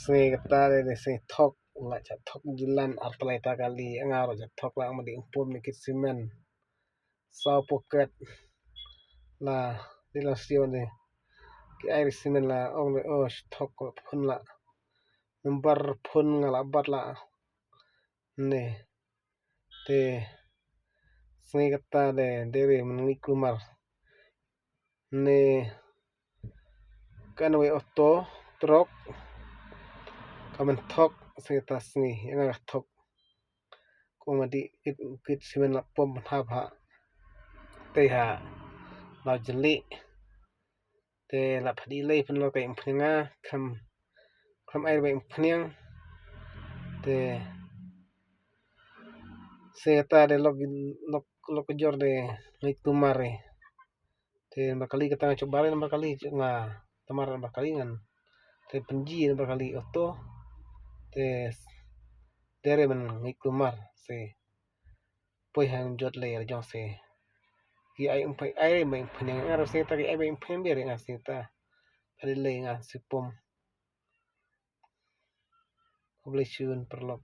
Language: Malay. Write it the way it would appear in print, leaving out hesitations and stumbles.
Sengketa de thok la cha thok jilan artlai ta kali angaro cha thok la madi impum mikit simen sau poket la dilazione ki air simen la ong le thok phun la number phun ngala bat la ne te sengketa de dere mengikumar ne kanwe auto truk kamen thok sengketa sengi nga thok ko madi kit simen la pom ha te ha la jeli te la phadi le pun lo kai phninga kham ai bai phniang te sengketa de lok jor de ngikumare te bakali kata coba le bakali nga tamar bakali ngan te penji bakali auto te dere men ngikumar se poi hang jot le jong se ki ai mai phniang ara se ta ai bai phniang bere nga se ta phadi le nga sipom oblechun perlok